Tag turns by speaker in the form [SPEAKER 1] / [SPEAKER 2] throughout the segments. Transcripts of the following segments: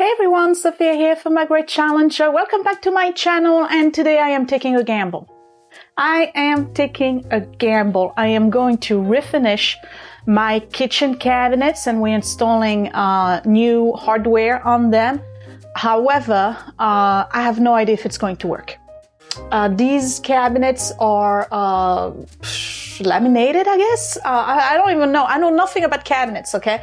[SPEAKER 1] Hey everyone, Sophia here for my great challenge. Welcome back to my channel, and today I am taking a gamble. I am going to refinish my kitchen cabinets, and we're installing new hardware on them. However, I have no idea if it's going to work. These cabinets are laminated, I guess. I don't even know. I know nothing about cabinets, okay?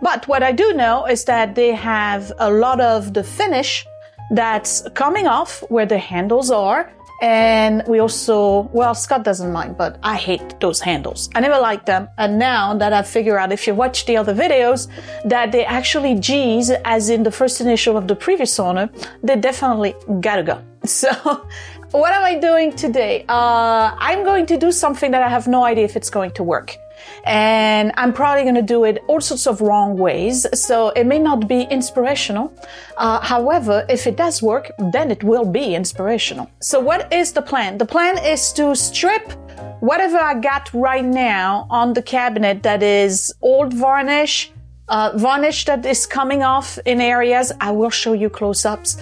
[SPEAKER 1] But what I do know is that they have a lot of the finish that's coming off where the handles are. And we also, well, Scott doesn't mind, but I hate those handles. I never liked them. And now that I've figured out, if you watch the other videos, that they actually G's, as in the first initial of the previous owner, they definitely gotta go. So what am I doing today? I'm going to do something that I have no idea if it's going to work. And I'm probably going to do it all sorts of wrong ways, so it may not be inspirational. However, if it does work, then it will be inspirational. So what is the plan? The plan is to strip whatever I got right now on the cabinet that is old varnish, varnish that is coming off in areas. I will show you close-ups,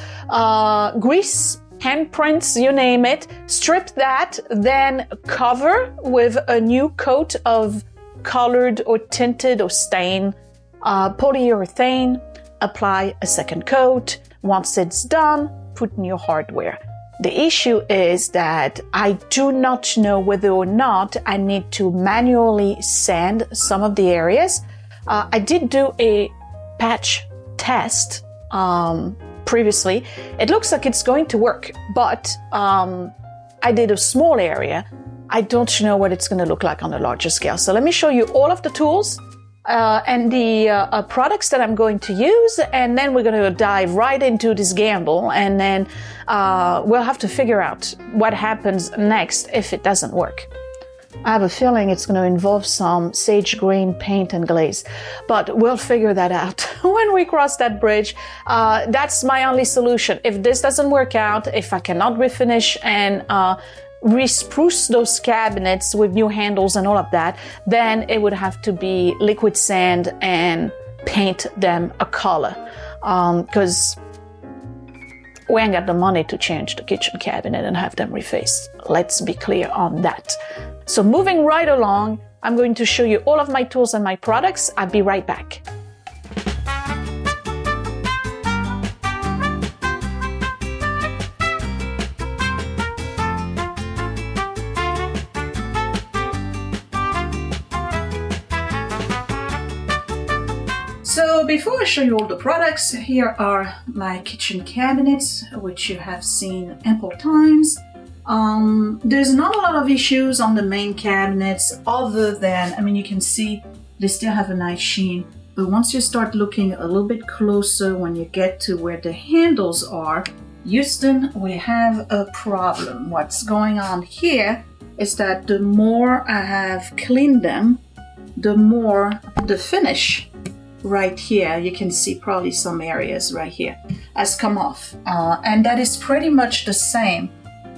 [SPEAKER 1] grease, handprints, you name it. Strip that, then cover with a new coat of colored or tinted or stained polyurethane. Apply a second coat. Once it's done, put in your hardware. The issue is that I do not know whether or not I need to manually sand some of the areas. I did do a patch test previously. It looks like it's going to work, but I did a small area. I don't know what it's going to look like on a larger scale. So let me show you all of the tools and the products that I'm going to use, and then we're going to dive right into this gamble, and then we'll have to figure out what happens next if it doesn't work. I have a feeling it's going to involve some sage green paint and glaze, but we'll figure that out when we cross that bridge. That's my only solution. If this doesn't work out, if I cannot refinish and re-spruce those cabinets with new handles and all of that, then it would have to be liquid sand and paint them a color, because we ain't got the money to change the kitchen cabinet and have them refaced. Let's be clear on that. So moving right along, I'm going to show you all of my tools and my products. I'll be right back. So before I show you all the products, here are my kitchen cabinets, which you have seen ample times. There's not a lot of issues on the main cabinets other than, I mean, you can see they still have a nice sheen, but once you start looking a little bit closer, when you get to where the handles are, Houston, we have a problem. What's going on here is that the more I have cleaned them, the more the finish right here, you can see probably some areas right here, has come off. And that is pretty much the same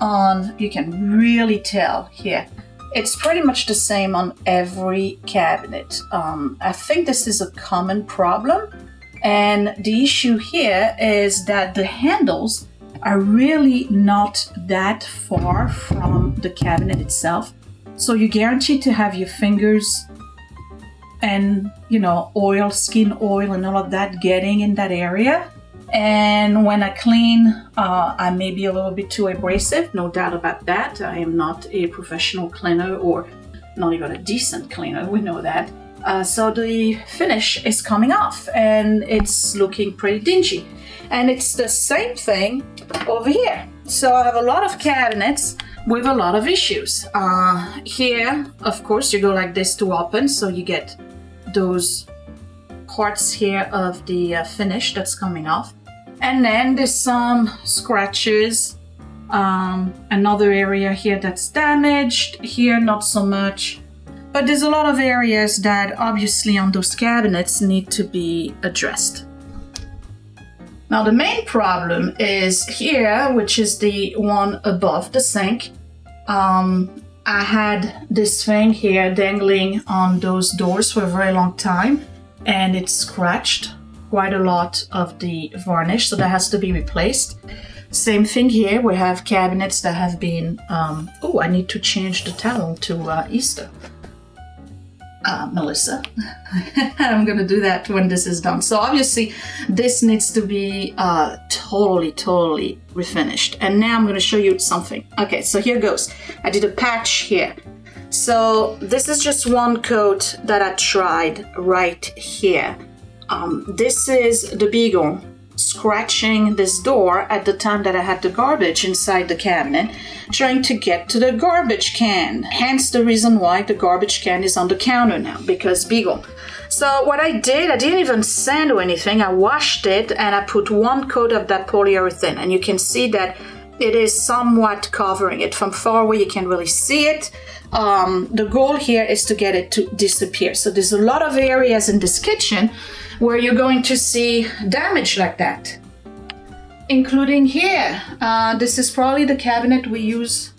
[SPEAKER 1] on, you can really tell here, it's pretty much the same on every cabinet. I think this is a common problem, and the issue here is that the handles are really not that far from the cabinet itself, so you're guaranteed to have your fingers and, you know, oil, skin oil and all of that getting in that area. And when I clean, I may be a little bit too abrasive, no doubt about that. I am not a professional cleaner, or not even a decent cleaner, we know that. So the finish is coming off and it's looking pretty dingy. And it's the same thing over here. So I have a lot of cabinets with a lot of issues. Here, of course, you go like this to open, so you get those parts here of the finish that's coming off. And then there's some scratches, another area here that's damaged, here not so much, but there's a lot of areas that obviously on those cabinets need to be addressed. Now the main problem is here, which is the one above the sink. I had this thing here dangling on those doors for a very long time, and it's scratched quite a lot of the varnish, so that has to be replaced. Same thing here, we have cabinets that have been, oh, I need to change the towel to Easter. Melissa. I'm gonna do that when this is done. So obviously this needs to be totally refinished. And now I'm gonna show you something. Okay, so here goes. I did a patch here. So this is just one coat that I tried right here. This is the beagle scratching this door at the time that I had the garbage inside the cabinet, trying to get to the garbage can. Hence the reason why the garbage can is on the counter now, because beagle. So what I did, I didn't even sand or anything. I washed it and I put one coat of that polyurethane, and you can see that it is somewhat covering it. From far away you can't really see it. The goal here is to get it to disappear. So there's a lot of areas in this kitchen where you're going to see damage like that, including here. This is probably the cabinet we use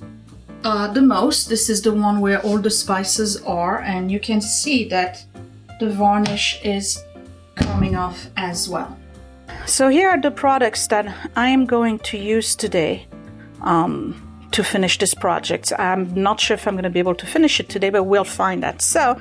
[SPEAKER 1] the most. This is the one where all the spices are, and you can see that the varnish is coming off as well. So here are the products that I am going to use today to finish this project. I'm not sure if I'm going to be able to finish it today, but we'll find that. So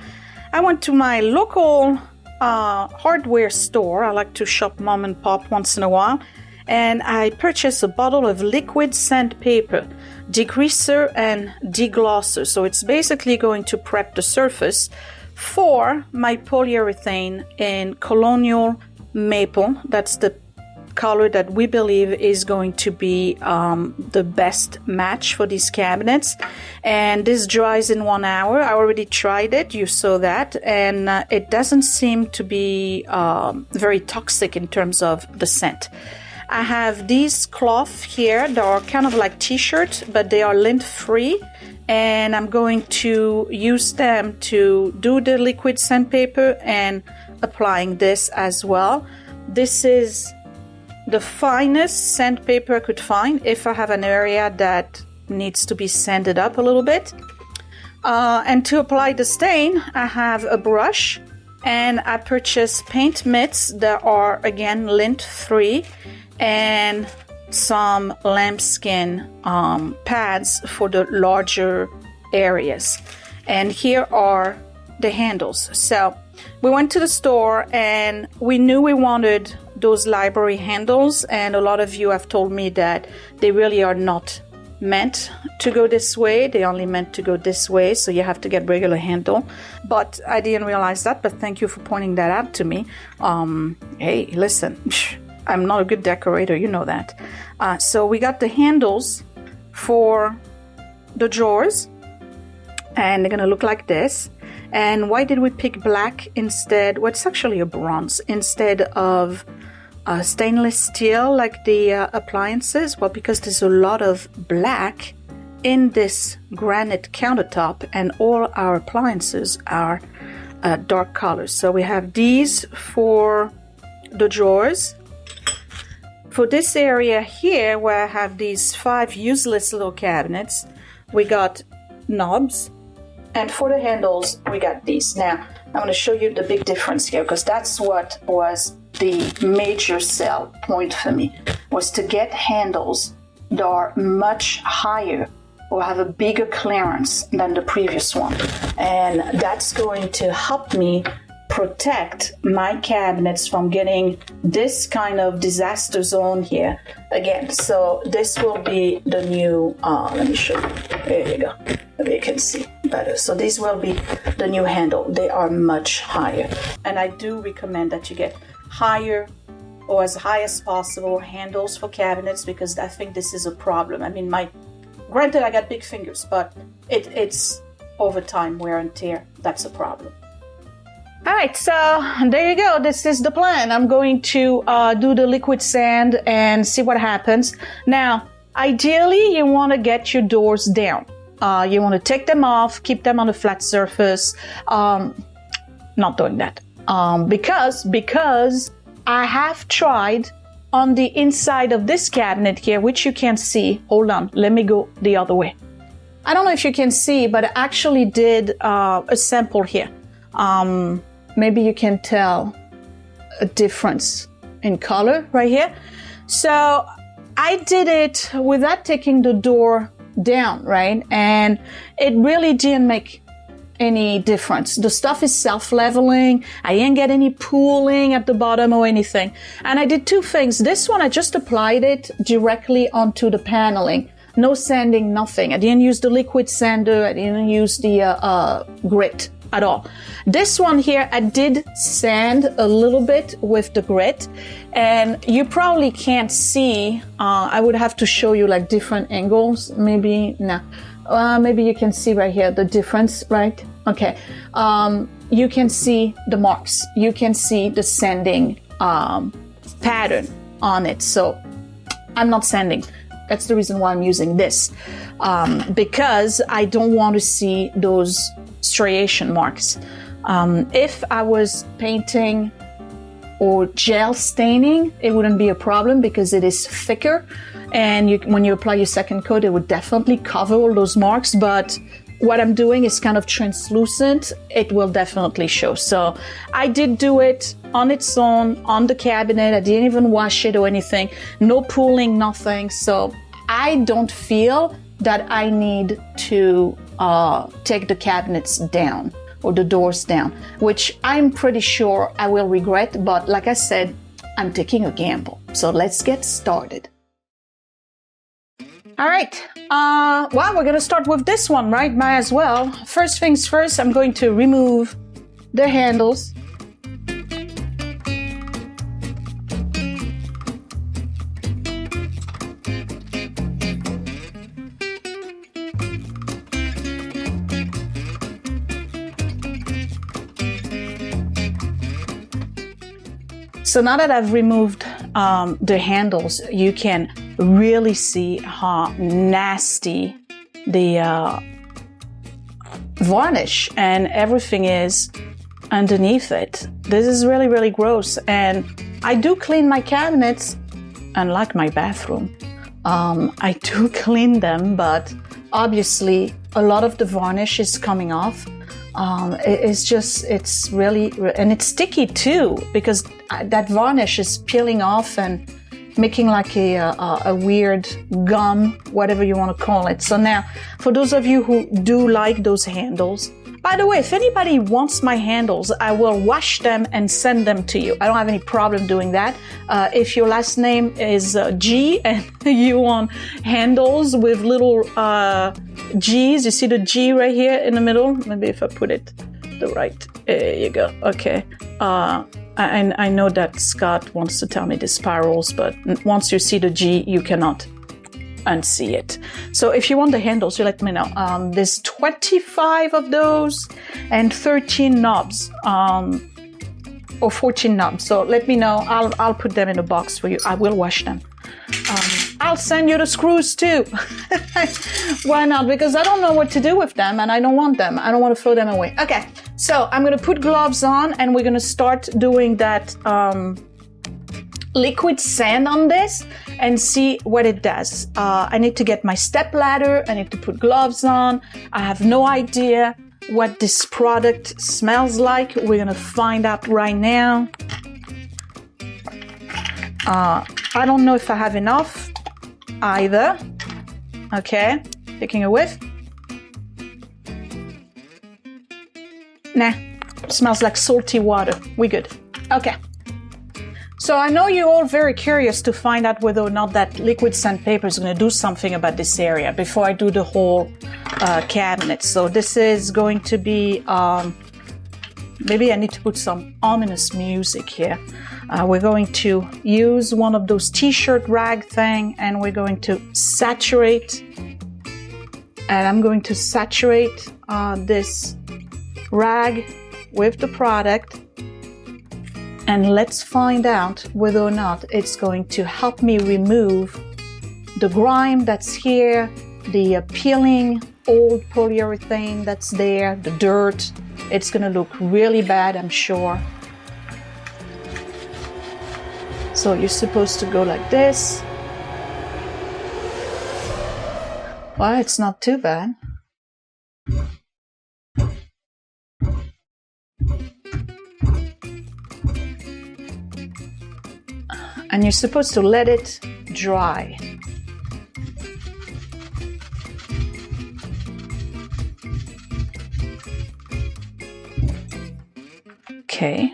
[SPEAKER 1] I went to my local hardware store. I like to shop mom and pop once in a while, and I purchased a bottle of liquid sandpaper, degreaser and deglosser. So it's basically going to prep the surface for my polyurethane in Colonial Maple. That's the color that we believe is going to be the best match for these cabinets, and this dries in 1 hour. I already tried it, you saw that, and it doesn't seem to be very toxic in terms of the scent. I have these cloth here that are kind of like t-shirts, but they are lint free, and I'm going to use them to do the liquid sandpaper and applying this as well. This is the finest sandpaper I could find if I have an area that needs to be sanded up a little bit. And to apply the stain, I have a brush, and I purchased paint mitts that are again lint free, and some lambskin pads for the larger areas. And here are the handles. So we went to the store and we knew we wanted those library handles, and a lot of you have told me that they really are not meant to go this way. They only meant to go this way, so you have to get regular handle. But I didn't realize that, but thank you for pointing that out to me. Hey, listen, I'm not a good decorator, you know that. So we got the handles for the drawers, and they're gonna look like this. And why did we pick black instead? Well, it's actually a bronze instead of stainless steel like the appliances. Well, because there's a lot of black in this granite countertop, and all our appliances are dark colors. So we have these for the drawers. For this area here where I have these 5 useless little cabinets, we got knobs. And for the handles, we got these. Now, I'm going to show you the big difference here, because that's what was the major sell point for me, was to get handles that are much higher or have a bigger clearance than the previous one. And that's going to help me protect my cabinets from getting this kind of disaster zone here again. So this will be the new, let me show you. There you go. Maybe you can see better. So these will be the new handle. They are much higher. And I do recommend that you get higher or as high as possible handles for cabinets, because I think this is a problem. I mean, granted I got big fingers, but it's over time wear and tear. That's a problem. All right, so there you go. This is the plan. I'm going to do the liquid sand and see what happens. Now, ideally, you want to get your doors down. You want to take them off, keep them on a flat surface. Not doing that because I have tried on the inside of this cabinet here, which you can see. Hold on, let me go the other way. I don't know if you can see, but I actually did a sample here. Maybe you can tell a difference in color right here. So I did it without taking the door down, right? And it really didn't make any difference. The stuff is self-leveling. I didn't get any pooling at the bottom or anything. And I did two things. This one, I just applied it directly onto the paneling. No sanding, nothing. I didn't use the liquid sander. I didn't use the grit at all. This one here, I did sand a little bit with the grit, and you probably can't see. I would have to show you like different angles. Maybe, no. Maybe you can see right here the difference, right? Okay. You can see the marks. You can see the sanding pattern on it. So I'm not sanding. That's the reason why I'm using this, because I don't want to see those striation marks. If I was painting or gel staining, it wouldn't be a problem because it is thicker, and when you apply your second coat, it would definitely cover all those marks. But what I'm doing is kind of translucent. It will definitely show. So I did do it on its own on the cabinet. I didn't even wash it or anything. No pooling, nothing. So I don't feel that I need to take the cabinets down or the doors down, which I'm pretty sure I will regret. But like I said, I'm taking a gamble. So let's get started. All right. Well, we're going to start with this one, right? Might as well. First things first, I'm going to remove the handles. So now that I've removed the handles, you can really see how nasty the varnish and everything is underneath it. This is really, really gross. And I do clean my cabinets, unlike my bathroom. I do clean them, but obviously a lot of the varnish is coming off. It's really, and it's sticky too, because that varnish is peeling off and making like a weird gum, whatever you want to call it. So now, for those of you who do like those handles, by the way, if anybody wants my handles, I will wash them and send them to you. I don't have any problem doing that. If your last name is G and you want handles with little G's, you see the G right here in the middle? Maybe if I put it the right, there you go. Okay. I know that Scott wants to tell me the spirals, but once you see the G, you cannot unsee it. So if you want the handles, you let me know. There's 25 of those and 13 knobs, or 14 knobs. So let me know. I'll put them in a box for you. I will wash them. I'll send you the screws too. Why not? Because I don't know what to do with them and I don't want them. I don't want to throw them away. Okay, so I'm going to put gloves on and we're going to start doing that liquid sand on this and see what it does. I need to get my step ladder. I need to put gloves on. I have no idea what this product smells like. We're going to find out right now. I don't know if I have enough either. Okay, taking a whiff. Nah, smells like salty water. We good. Okay. So I know you're all very curious to find out whether or not that liquid sandpaper is going to do something about this area before I do the whole cabinet. So this is going to be, maybe I need to put some ominous music here. We're going to use one of those t-shirt rag thing and we're going to saturate, and I'm going to saturate this rag with the product, and let's find out whether or not it's going to help me remove the grime that's here, the peeling old polyurethane that's there, the dirt. It's gonna look really bad, I'm sure. So you're supposed to go like this. Well, it's not too bad. and you're supposed to let it dry. Okay.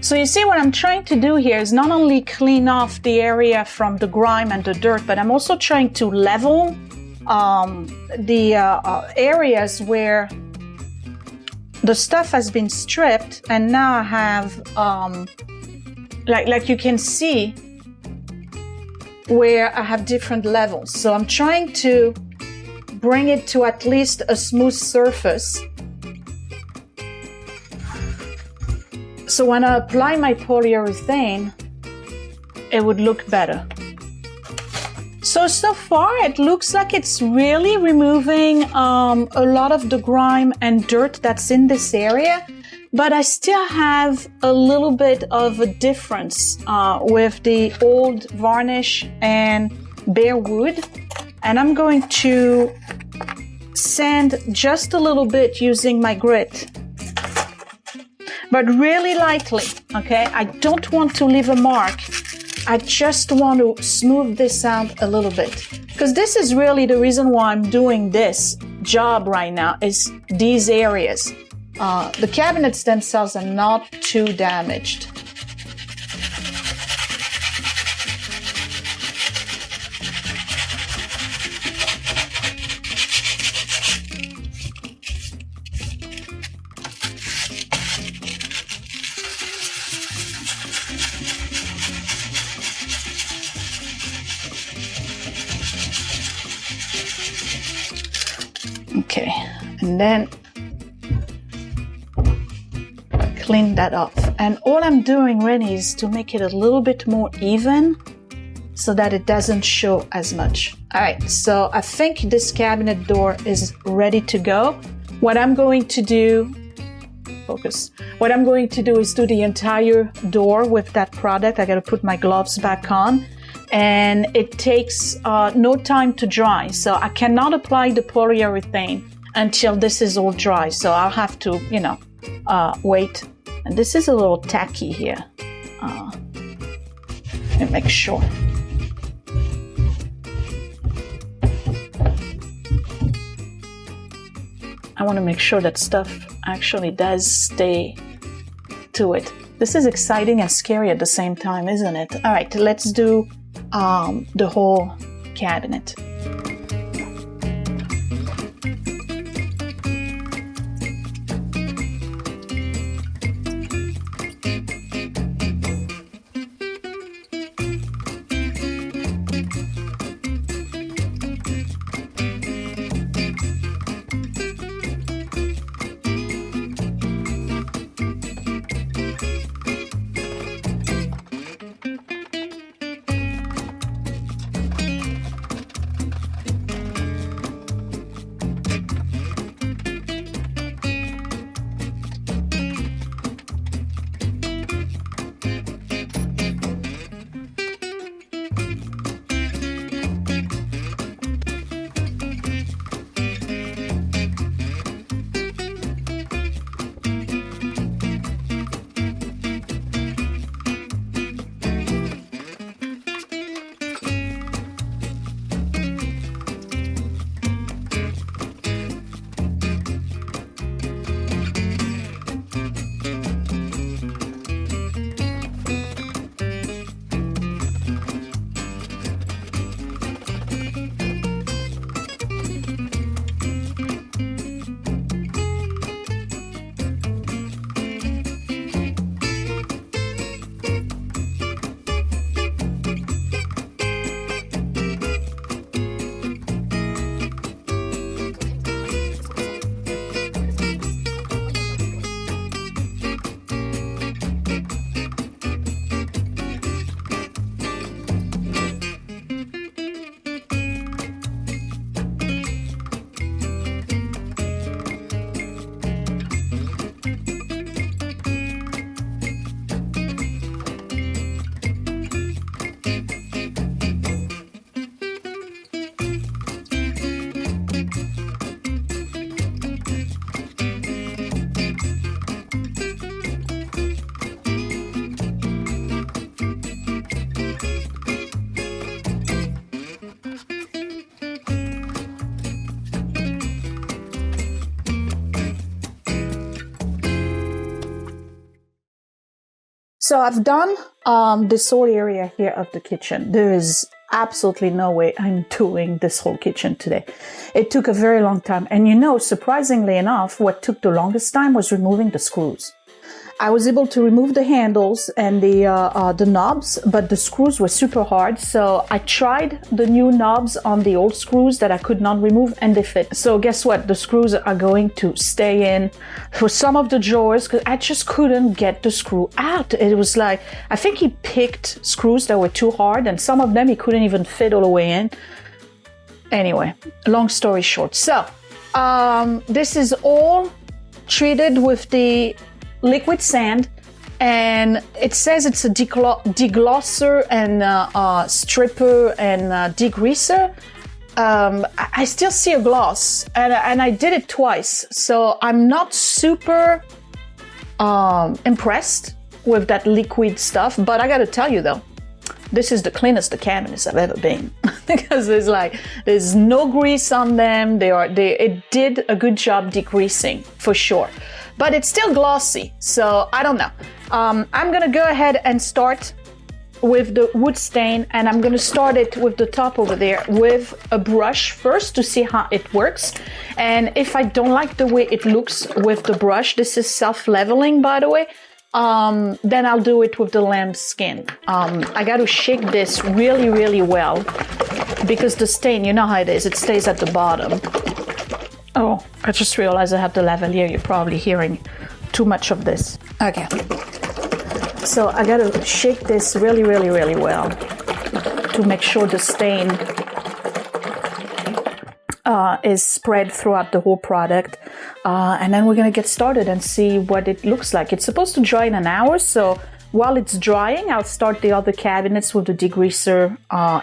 [SPEAKER 1] So you see, what I'm trying to do here is not only clean off the area from the grime and the dirt, but I'm also trying to level the areas where the stuff has been stripped, and now I have, like you can see, where I have different levels. So I'm trying to bring it to at least a smooth surface. So when I apply my polyurethane, it would look better. So far it looks like it's really removing a lot of the grime and dirt that's in this area, but I still have a little bit of a difference with the old varnish and bare wood. And I'm going to sand just a little bit using my grit, but really lightly, okay? I don't want to leave a mark. I just want to smooth this out a little bit, because this is really the reason why I'm doing this job right now, is these areas. The cabinets themselves are not too damaged. Okay, and then clean that off. And all I'm doing really is to make it a little bit more even so that it doesn't show as much. All right, so I think this cabinet door is ready to go. What I'm going to do, focus. What I'm going to do is do the entire door with that product. I gotta put my gloves back on. And it takes no time to dry. So I cannot apply the polyurethane until this is all dry. So I'll have to, wait. And this is a little tacky here. Let me make sure. I want to make sure that stuff actually does stay to it. This is exciting and scary at the same time, isn't it? All right, let's do the whole cabinet. So I've done this whole area here of the kitchen. There is absolutely no way I'm doing this whole kitchen today. It took a very long time. And you know, surprisingly enough, what took the longest time was removing the screws. I was able to remove the handles and the knobs, but the screws were super hard. So I tried the new knobs on the old screws that I could not remove, and they fit. So guess what? The screws are going to stay in for some of the drawers because I just couldn't get the screw out. It was like, I think he picked screws that were too hard, and some of them he couldn't even fit all the way in. Anyway, long story short. So this is all treated with the liquid sand, and it says it's a deglosser and stripper and degreaser. I still see a gloss, and I did it twice, so I'm not super impressed with that liquid stuff. But I gotta tell you though, this is the cleanest the cabinets I've ever been because there's no grease on them. It did a good job degreasing for sure. But it's still glossy, so I don't know. I'm gonna go ahead and start with the wood stain, and I'm gonna start it with the top over there with a brush first to see how it works. And if I don't like the way it looks with the brush, this is self-leveling, by the way, then I'll do it with the lamb skin. I gotta shake this really, really well because the stain, you know how it is, it stays at the bottom. Oh, I just realized I have the lavalier. You're probably hearing too much of this. Okay. So I gotta shake this really, really, really well to make sure the stain is spread throughout the whole product. And then we're gonna get started and see what it looks like. It's supposed to dry in an hour, so while it's drying, I'll start the other cabinets with the degreaser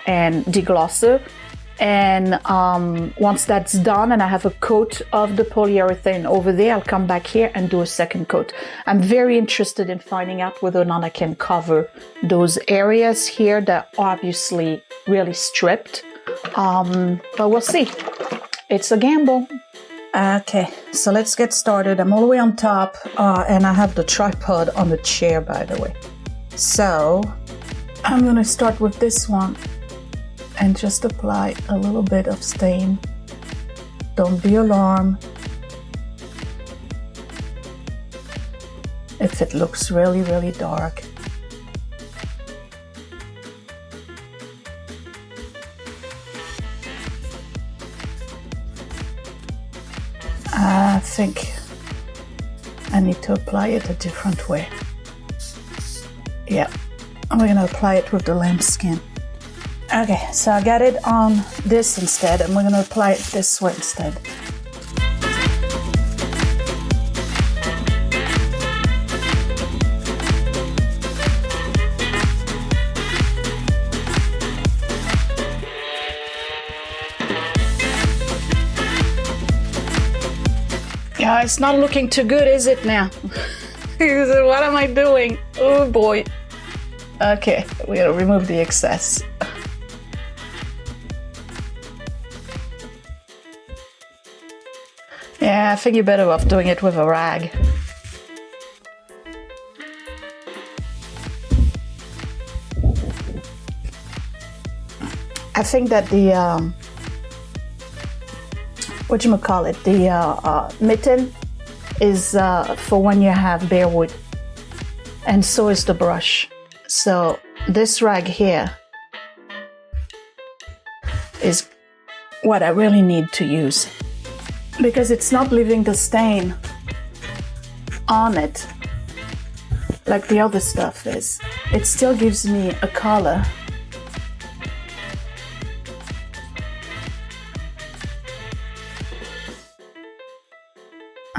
[SPEAKER 1] and deglosser. And once that's done and I have a coat of the polyurethane over there, I'll come back here and do a second coat. I'm very interested in finding out whether or not I can cover those areas here that are obviously really stripped. But we'll see. It's a gamble. Okay, so let's get started. I'm all the way on top, and I have the tripod on the chair, by the way. So I'm gonna start with this one and just apply a little bit of stain. Don't be alarmed if it looks really, really dark. I think I need to apply it a different way. Yeah, we're gonna apply it with the lamb skin. Okay, so I got it on this instead, and we're gonna apply it this way instead. Yeah, it's not looking too good, is it now? What am I doing? Oh boy. Okay, we're gonna remove the excess. Yeah, I think you're better off doing it with a rag. I think that the the mitten is for when you have bare wood, and so is the brush. So this rag here is what I really need to use, because it's not leaving the stain on it like the other stuff is. It still gives me a color.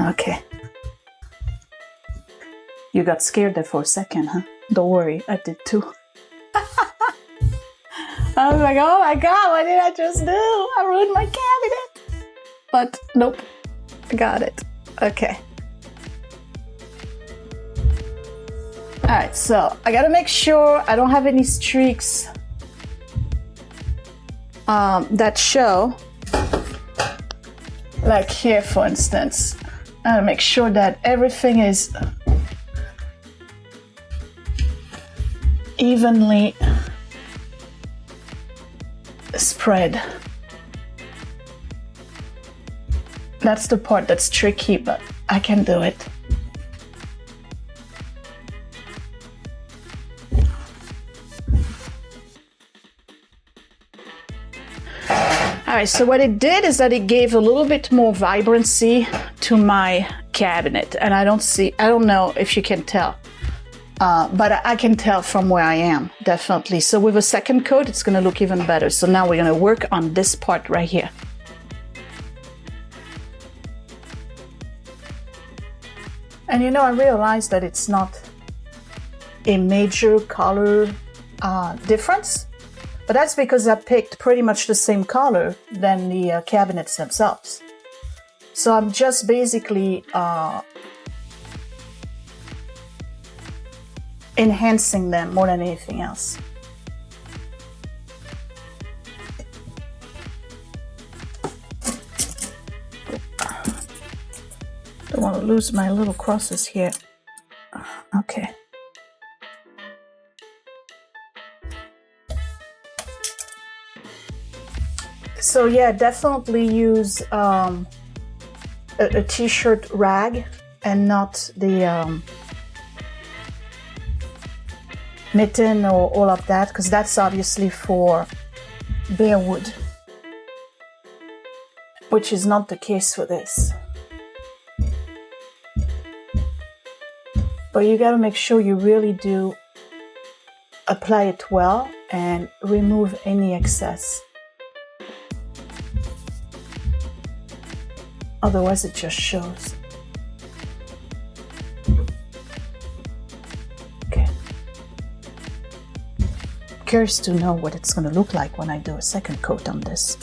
[SPEAKER 1] Okay. You got scared there for a second, huh? Don't worry, I did too. I was like, oh my God, what did I just do? I ruined my cabinet. But nope, I got it. Okay. All right, so I gotta make sure I don't have any streaks that show, like here, for instance. I gotta make sure that everything is evenly spread. That's the part that's tricky, but I can do it. All right, so what it did is that it gave a little bit more vibrancy to my cabinet, and I don't know if you can tell, but I can tell from where I am, definitely. So with a second coat, it's gonna look even better. So now we're gonna work on this part right here. And you know, I realized that it's not a major color difference, but that's because I picked pretty much the same color than the cabinets themselves. So I'm just basically enhancing them more than anything else. Don't want to lose my little crosses here. Okay. So yeah, definitely use a t-shirt rag and not the mitten or all of that, because that's obviously for bare wood, which is not the case for this. But you got to make sure you really do apply it well and remove any excess. Otherwise it just shows. Okay. Curious to know what it's going to look like when I do a second coat on this.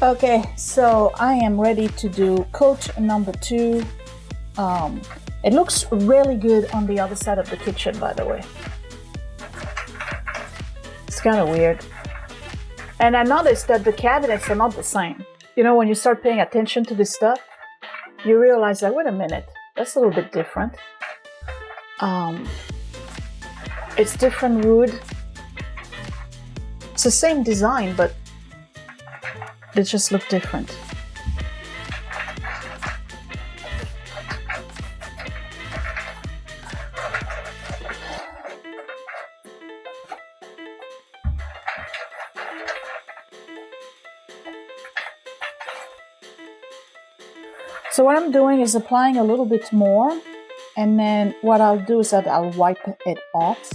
[SPEAKER 1] Okay, so I am ready to do coat number 2. It looks really good on the other side of the kitchen, by the way. It's kind of weird. And I noticed that the cabinets are not the same. You know, when you start paying attention to this stuff, you realize that, wait a minute, that's a little bit different. It's different wood. It's the same design, but they just look different. So what I'm doing is applying a little bit more, and then what I'll do is that I'll wipe it off.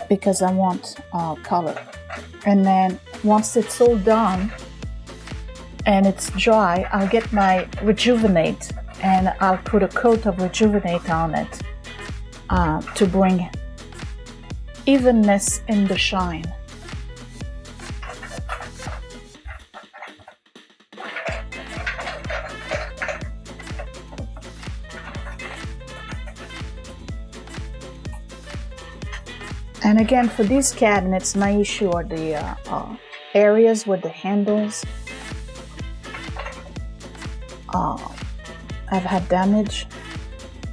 [SPEAKER 1] Because I want color. And then once it's all done and it's dry, I'll get my Rejuvenate and I'll put a coat of Rejuvenate on it to bring evenness in the shine. And again, for these cabinets, my issue are the areas with the handles. have had damage.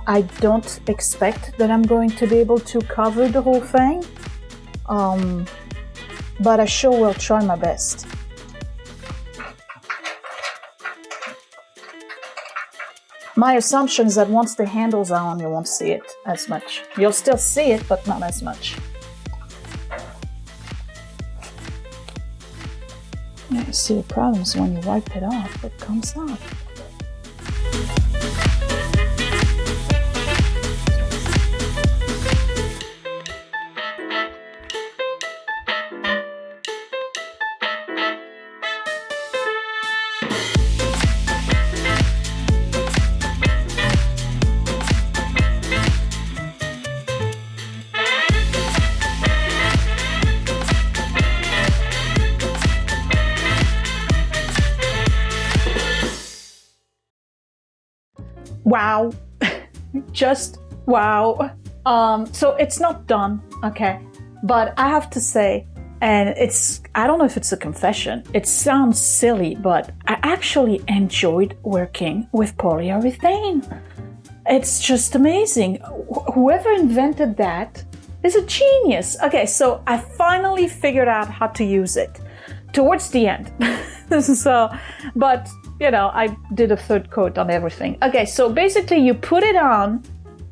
[SPEAKER 1] I don't expect that I'm going to be able to cover the whole thing, but I sure will try my best. My assumption is that once the handles are on, you won't see it as much. You'll still see it, but not as much. Yeah, you see the problem is when you wipe it off, it comes off. Wow. Just wow. So it's not done, okay? But I have to say, and I don't know if it's a confession, it sounds silly, but I actually enjoyed working with polyurethane. It's just amazing. Whoever invented that is a genius. Okay, so I finally figured out how to use it towards the end. But you know, I did a third coat on everything. Okay, so basically you put it on,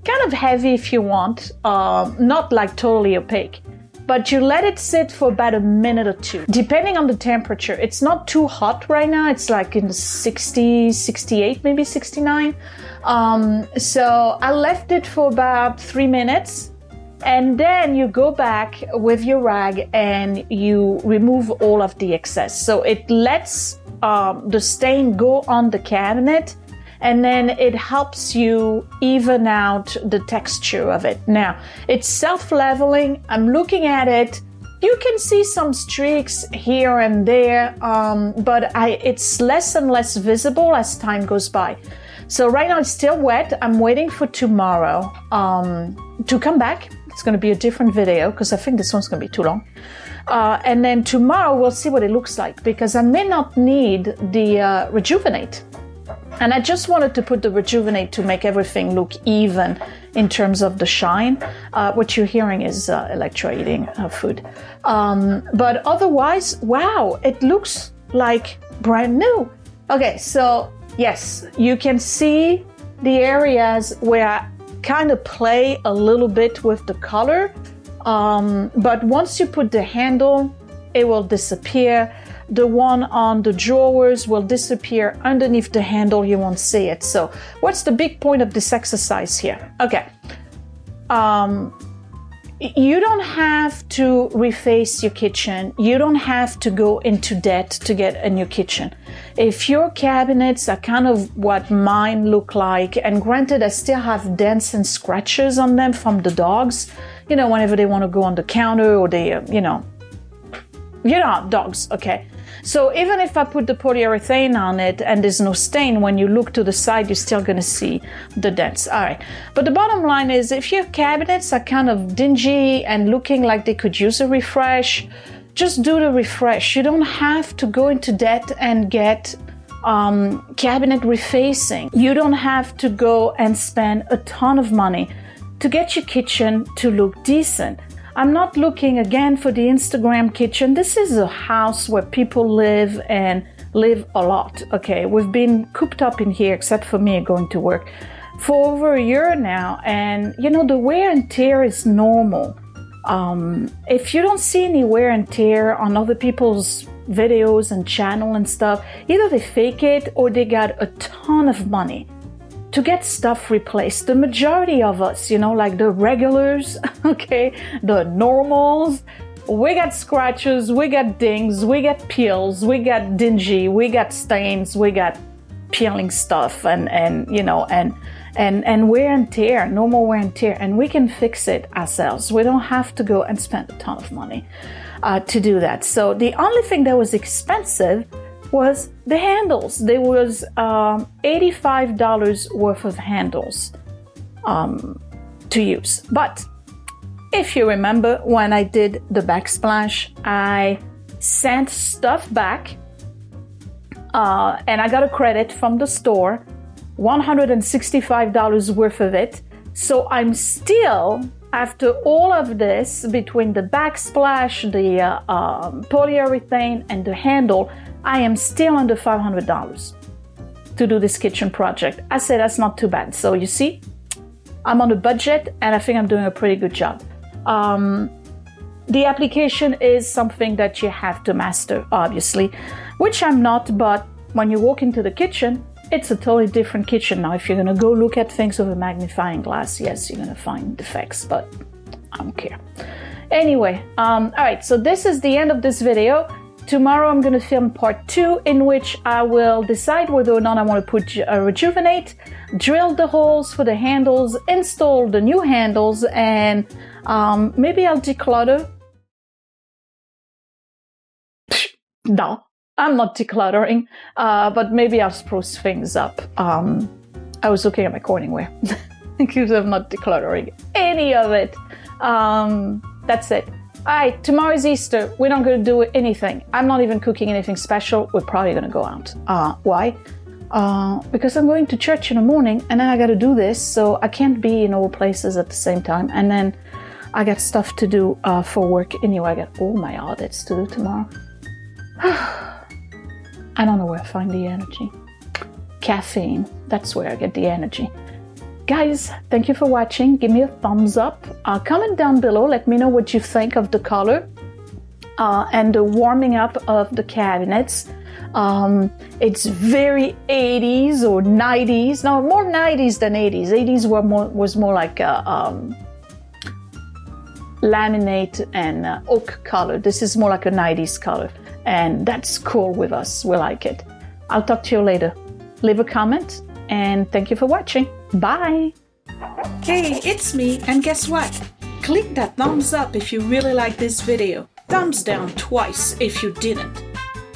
[SPEAKER 1] kind of heavy if you want, not like totally opaque, but you let it sit for about a minute or two, depending on the temperature. It's not too hot right now. It's like in the 60, 68, maybe 69. So I left it for about 3 minutes. And then you go back with your rag and you remove all of the excess. So it lets the stain go on the cabinet, and then it helps you even out the texture of it. Now, it's self-leveling. I'm looking at it. You can see some streaks here and there, but it's less and less visible as time goes by. So right now it's still wet. I'm waiting for tomorrow to come back. It's going to be a different video because I think this one's going to be too long. And then tomorrow we'll see what it looks like, because I may not need the Rejuvenate. And I just wanted to put the Rejuvenate to make everything look even in terms of the shine. What you're hearing is Electra eating food. But otherwise, wow, it looks like brand new. Okay, so yes, you can see the areas where I kind of play a little bit with the color. But once you put the handle, it will disappear. The one on the drawers will disappear underneath the handle. You won't see it. So what's the big point of this exercise here? Okay. You don't have to reface your kitchen. You don't have to go into debt to get a new kitchen. If your cabinets are kind of what mine look like, and granted I still have dents and scratches on them from the dogs, you know, whenever they want to go on the counter or they, you know, dogs, okay? So even if I put the polyurethane on it and there's no stain, when you look to the side, you're still going to see the dents. All right. But the bottom line is, if your cabinets are kind of dingy and looking like they could use a refresh, just do the refresh. You don't have to go into debt and get cabinet refacing. You don't have to go and spend a ton of money to get your kitchen to look decent. I'm not looking again for the Instagram kitchen. This is a house where people live and live a lot. Okay, we've been cooped up in here, except for me going to work, for over a year now. And you know, the wear and tear is normal. If you don't see any wear and tear on other people's videos and channel and stuff, either they fake it or they got a ton of money to get stuff replaced. The majority of us, you know, like the regulars, okay, the normals, we got scratches, we got dings, we got peels, we got dingy, we got stains, we got peeling stuff and you know, and wear and tear, normal wear and tear, and we can fix it ourselves. We don't have to go and spend a ton of money to do that. So the only thing that was expensive was the handles. There was $85 worth of handles to use. But if you remember, when I did the backsplash, I sent stuff back and I got a credit from the store $165 worth of it. So I'm still, after all of this, between the backsplash, the polyurethane, and the handle, I am still under $500 to do this kitchen project. I said that's not too bad. So you see, I'm on a budget and I think I'm doing a pretty good job. The application is something that you have to master, obviously, which I'm not, but when you walk into the kitchen, it's a totally different kitchen. Now, if you're gonna go look at things with a magnifying glass, yes, you're gonna find defects, but I don't care. Anyway, all right, so this is the end of this video. Tomorrow I'm gonna film part 2, in which I will decide whether or not I wanna put rejuvenate, drill the holes for the handles, install the new handles, and maybe I'll declutter. No, I'm not decluttering, but maybe I'll spruce things up. I was looking at my Corningware because I'm not decluttering any of it. That's it. All right, tomorrow's Easter. We're not going to do anything. I'm not even cooking anything special. We're probably going to go out. Why? Because I'm going to church in the morning and then I got to do this, so I can't be in all places at the same time. And then I got stuff to do for work anyway. I got all my audits to do tomorrow. I don't know where I find the energy. Caffeine, that's where I get the energy. Guys, thank you for watching. Give me a thumbs up. Comment down below. Let me know what you think of the color and the warming up of the cabinets. It's very 80s or 90s. No, more 90s than 80s. 80s was more like laminate and oak color. This is more like a 90s color. And that's cool with us. We like it. I'll talk to you later. Leave a comment and thank you for watching. Bye. Hey, it's me, and guess what? Click that thumbs up if you really like this video. Thumbs down twice if you didn't.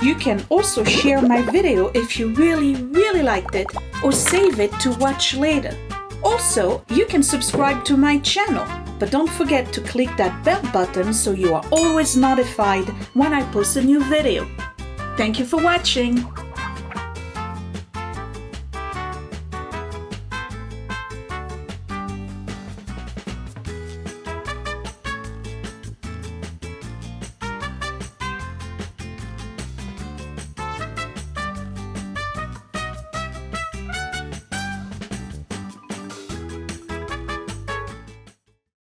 [SPEAKER 1] You can also share my video if you really liked it, or save it to watch later. Also, you can subscribe to my channel, but don't forget to click that bell button so you are always notified when I post a new video. Thank you for watching.